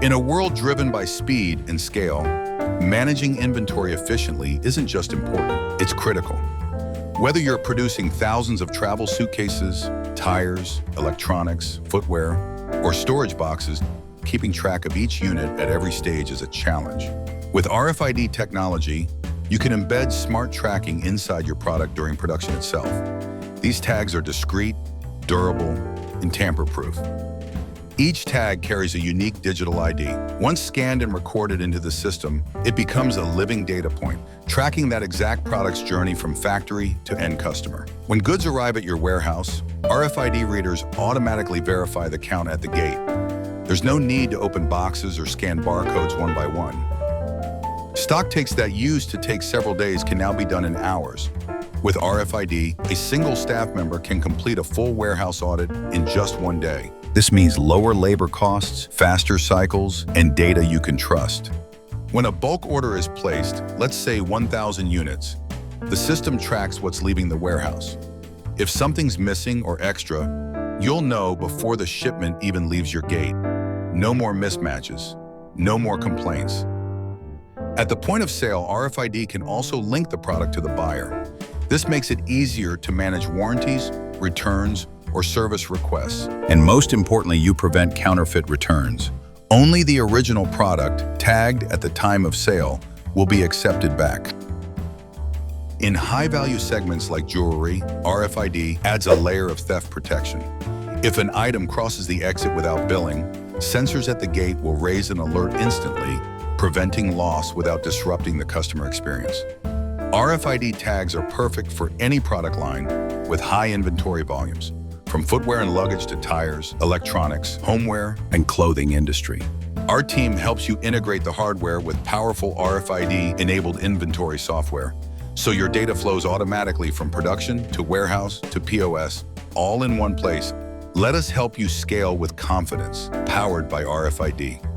In a world driven by speed and scale, managing inventory efficiently isn't just important, it's critical. Whether you're producing thousands of travel suitcases, tires, electronics, footwear, or storage boxes, keeping track of each unit at every stage is a challenge. With RFID technology, you can embed smart tracking inside your product during production itself. These tags are discreet, durable, and tamper-proof. Each tag carries a unique digital ID. Once scanned and recorded into the system, it becomes a living data point, tracking that exact product's journey from factory to end customer. When goods arrive at your warehouse, RFID readers automatically verify the count at the gate. There's no need to open boxes or scan barcodes one by one. Stock takes that used to take several days can now be done in hours. With RFID, a single staff member can complete a full warehouse audit in just one day. This means lower labor costs, faster cycles, and data you can trust. When a bulk order is placed, let's say 1,000 units, the system tracks what's leaving the warehouse. If something's missing or extra, you'll know before the shipment even leaves your gate. No more mismatches, no more complaints. At the point of sale, RFID can also link the product to the buyer. This makes it easier to manage warranties, returns, or service requests. And most importantly, you prevent counterfeit returns. Only the original product, tagged at the time of sale, will be accepted back. In high-value segments like jewelry, RFID adds a layer of theft protection. If an item crosses the exit without billing, sensors at the gate will raise an alert instantly, preventing loss without disrupting the customer experience. RFID tags are perfect for any product line with high inventory volumes, from footwear and luggage to tires, electronics, homeware, and clothing industry. Our team helps you integrate the hardware with powerful RFID-enabled inventory software, so your data flows automatically from production to warehouse to POS, all in one place. Let us help you scale with confidence, powered by RFID.